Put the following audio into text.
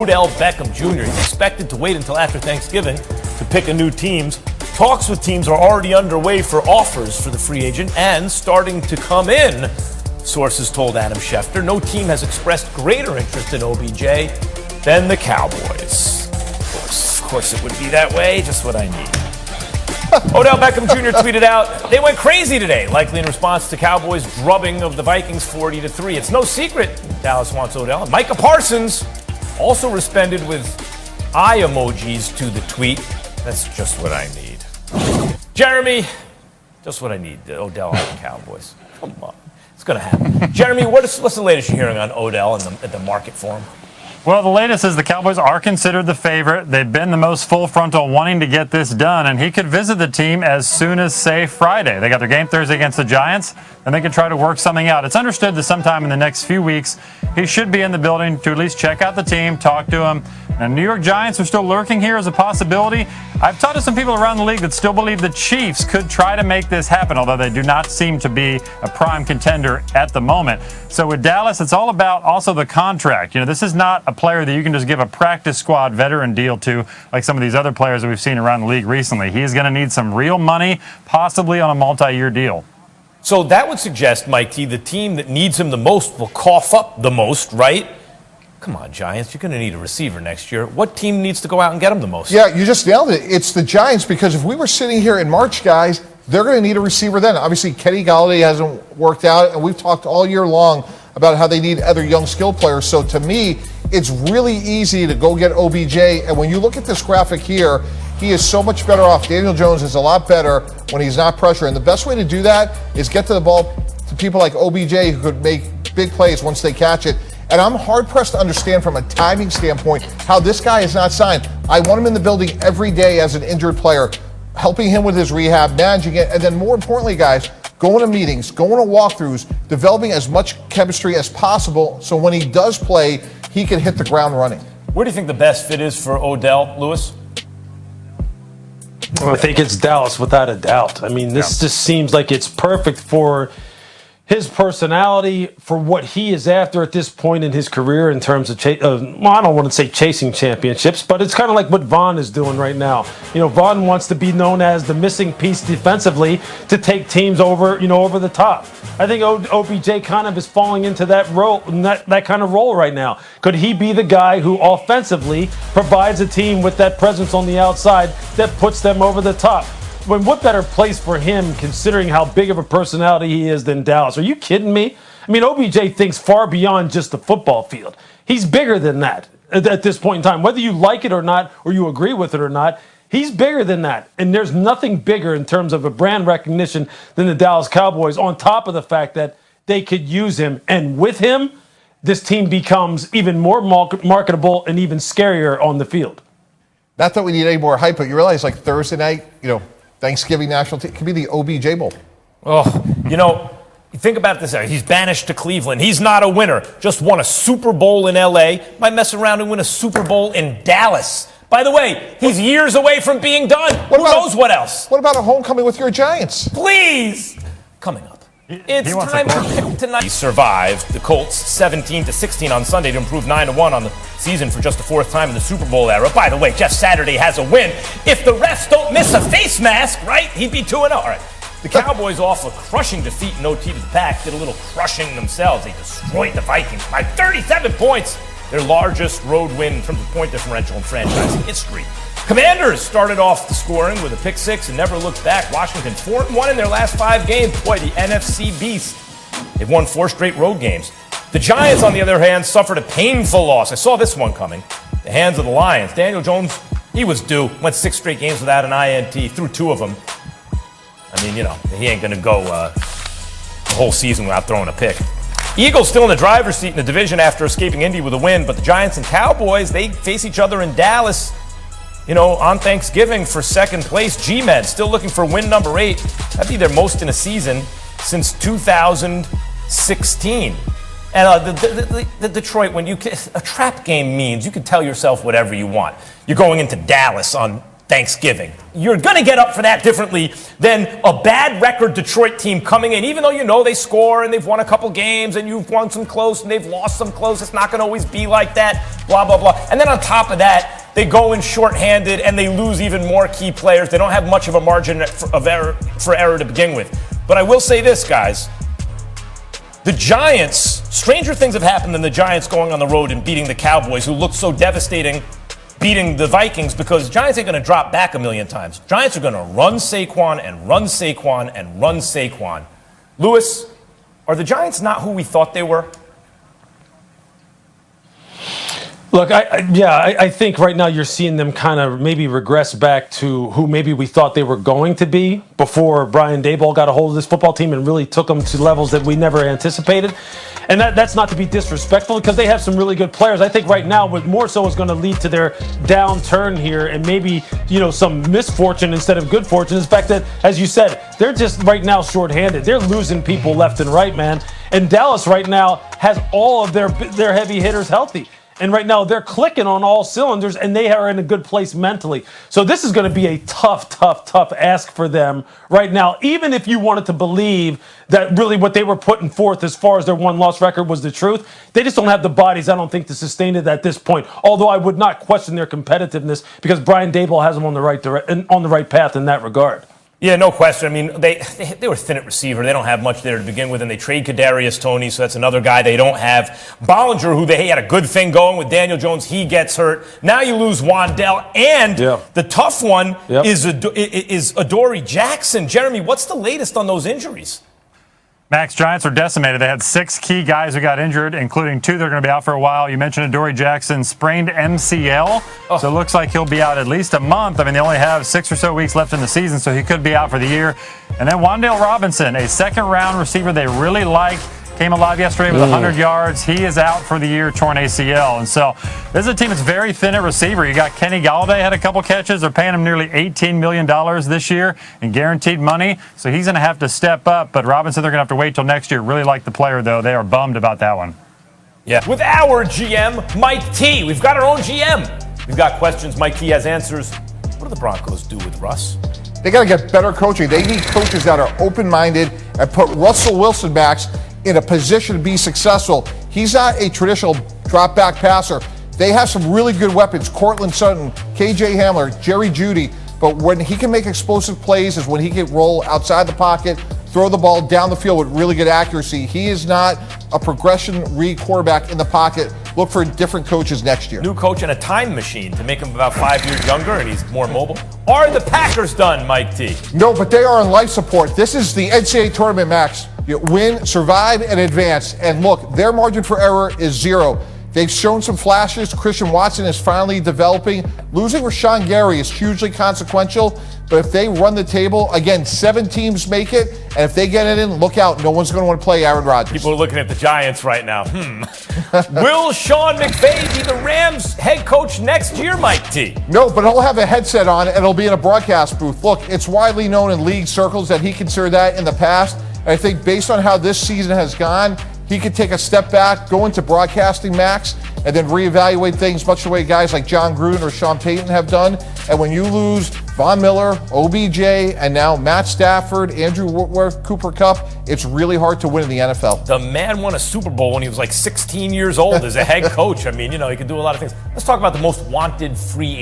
Odell Beckham Jr. is expected to wait until after Thanksgiving to pick a new team. Talks with teams are already underway for offers for the free agent and starting to come in, sources told Adam Schefter. No team has expressed greater interest in OBJ than the Cowboys. Of course it would be that way, just what I need. Odell Beckham Jr. tweeted out, "They went crazy today," likely in response to Cowboys' drubbing of the Vikings 40-3. It's no secret Dallas wants Odell. And Micah Parsons also responded with eye emojis to the tweet. That's just what I need. Jeremy, just what I need. Odell on the Cowboys. Come on. It's going to happen. Jeremy, what's the latest you're hearing on Odell at the market for him? Well, the latest is the Cowboys are considered the favorite. They've been the most full frontal wanting to get this done, and he could visit the team as soon as, say, Friday. They got their game Thursday against the Giants, and they could try to work something out. It's understood that sometime in the next few weeks, he should be in the building to at least check out the team, talk to him. And New York Giants are still lurking here as a possibility. I've talked to some people around the league that still believe the Chiefs could try to make this happen, although they do not seem to be a prime contender at the moment. So with Dallas, it's all about also the contract. You know, this is not a player that you can just give a practice squad veteran deal to like some of these other players that we've seen around the league recently. He is going to need some real money, possibly on a multi-year deal. So that would suggest, Mike T, the team that needs him the most will cough up the most, right? Come on, Giants, you're going to need a receiver next year. What team needs to go out and get him the most? Yeah, you just nailed it. It's the Giants, because if we were sitting here in March, guys, they're going to need a receiver then. Obviously, Kenny Golladay hasn't worked out, and we've talked all year long about how they need other young skill players. So to me, it's really easy to go get OBJ. And when you look at this graphic here, he is so much better off. Daniel Jones is a lot better when he's not pressure. And the best way to do that is get to the ball to people like OBJ who could make big plays once they catch it. And I'm hard-pressed to understand from a timing standpoint how this guy is not signed. I want him in the building every day as an injured player, helping him with his rehab, managing it, and then more importantly, guys, going to meetings, going to walkthroughs, developing as much chemistry as possible so when he does play, he can hit the ground running. Where do you think the best fit is for Odell, Lewis? Well, I think it's Dallas without a doubt. I mean, this just seems like it's perfect for his personality, for what he is after at this point in his career in terms of, well, I don't want to say chasing championships, but it's kind of like what Vaughn is doing right now. You know, Vaughn wants to be known as the missing piece defensively to take teams over, over the top. I think OBJ kind of is falling into that role, that kind of role right now. Could he be the guy who offensively provides a team with that presence on the outside that puts them over the top? What better place for him, considering how big of a personality he is, than Dallas? Are you kidding me? I mean, OBJ thinks far beyond just the football field. He's bigger than that at this point in time. Whether you like it or not, or you agree with it or not, he's bigger than that. And there's nothing bigger in terms of a brand recognition than the Dallas Cowboys, on top of the fact that they could use him. And with him, this team becomes even more marketable and even scarier on the field. Not that we need any more hype, but you realize, like, Thursday night, Thanksgiving national team could be the OBJ Bowl. Oh, you think about this. He's banished to Cleveland. He's not a winner. Just won a Super Bowl in L.A. Might mess around and win a Super Bowl in Dallas. By the way, he's years away from being done. Who knows what else? What about a homecoming with your Giants? Please! Coming up. It's time to pick tonight. He survived the Colts 17-16 on Sunday to improve 9-1 on the season for just the fourth time in the Super Bowl era. By the way, Jeff Saturday has a win. If the refs don't miss a face mask, right, he'd be 2-0. All right. The Cowboys off a crushing defeat in OT to the Pack did a little crushing themselves. They destroyed the Vikings by 37 points. Their largest road win in terms of point differential in franchise history. Commanders started off the scoring with a pick six and never looked back. Washington 4-1 in their last 5 games. Boy, the NFC Beast. They've won 4 straight road games. The Giants, on the other hand, suffered a painful loss. I saw this one coming. The hands of the Lions. Daniel Jones, he was due. Went 6 straight games without an INT. Threw 2 of them. I mean, he ain't going to go the whole season without throwing a pick. Eagles still in the driver's seat in the division after escaping Indy with a win. But the Giants and Cowboys, they face each other in Dallas, on Thanksgiving for second place. G-Men still looking for win number 8. That'd be their most in a season since 2016. And the Detroit, a trap game means you can tell yourself whatever you want. You're going into Dallas on Thanksgiving. You're going to get up for that differently than a bad record Detroit team coming in, even though you know they score and they've won a couple games and you've won some close and they've lost some close. It's not going to always be like that, blah, blah, blah. And then on top of that, they go in shorthanded and they lose even more key players. They don't have much of a margin of error to begin with. But I will say this, guys. The Giants, stranger things have happened than the Giants going on the road and beating the Cowboys, who looked so devastating, beating the Vikings, because the Giants ain't going to drop back a million times. Giants are going to run Saquon and run Saquon and run Saquon. Lewis, are the Giants not who we thought they were? Look, I think right now you're seeing them kind of maybe regress back to who maybe we thought they were going to be before Brian Daboll got a hold of this football team and really took them to levels that we never anticipated. And that's not to be disrespectful because they have some really good players. I think right now what more so is going to lead to their downturn here and maybe, some misfortune instead of good fortune is the fact that, as you said, they're just right now shorthanded. They're losing people left and right, man. And Dallas right now has all of their heavy hitters healthy. And right now, they're clicking on all cylinders, and they are in a good place mentally. So this is going to be a tough ask for them right now, even if you wanted to believe that really what they were putting forth as far as their one-loss record was the truth. They just don't have the bodies, I don't think, to sustain it at this point. Although I would not question their competitiveness because Brian Daboll has them on the right path in that regard. Yeah, no question. I mean, they were thin at receiver. They don't have much there to begin with, and they trade Kadarius Toney, so that's another guy they don't have. Bollinger, who they had a good thing going with Daniel Jones, he gets hurt. Now you lose Wandell, and the tough one is Adoree Jackson. Jeremy, what's the latest on those injuries? Max, Giants are decimated. They had 6 key guys who got injured, including 2 that are going to be out for a while. You mentioned Adoree Jackson sprained MCL, so it looks like he'll be out at least a month. I mean, they only have 6 or so weeks left in the season, so he could be out for the year. And then Wan'Dale Robinson, a second-round receiver they really liked, came alive yesterday with 100 yards. He is out for the year, torn ACL. And so this is a team that's very thin at receiver. You got Kenny Galladay had a couple catches. They're paying him nearly $18 million this year in guaranteed money. So he's going to have to step up. But Robinson, they're going to have to wait till next year. Really like the player, though. They are bummed about that one. Yeah. With our GM, Mike T. We've got our own GM. We've got questions. Mike T has answers. What do the Broncos do with Russ? They got to get better coaching. They need coaches that are open-minded and put Russell Wilson backs in a position to be successful. He's not a traditional drop-back passer. They have some really good weapons. Cortland Sutton, KJ Hamler, Jerry Jeudy. But when he can make explosive plays is when he can roll outside the pocket, throw the ball down the field with really good accuracy. He is not a progression read quarterback in the pocket. Look for different coaches next year. New coach and a time machine to make him about 5 years younger and he's more mobile. Are the Packers done, Mike T? No, but they are on life support. This is the NCAA tournament, Max. You win, survive, and advance. And look, their margin for error is 0. They've shown some flashes. Christian Watson is finally developing. Losing Rashawn Gary is hugely consequential. But if they run the table, again, 7 teams make it. And if they get it in, look out. No one's going to want to play Aaron Rodgers. People are looking at the Giants right now. Will Sean McVay be the Rams head coach next year, Mike T? No, but he'll have a headset on and it'll be in a broadcast booth. Look, it's widely known in league circles that he considered that in the past. And I think based on how this season has gone, he could take a step back, go into broadcasting, Max, and then reevaluate things much the way guys like John Gruden or Sean Payton have done. And when you lose Von Miller, OBJ, and now Matt Stafford, Andrew Whitworth, Cooper Kupp, it's really hard to win in the NFL. The man won a Super Bowl when he was like 16 years old as a head coach. I mean, he could do a lot of things. Let's talk about the most wanted free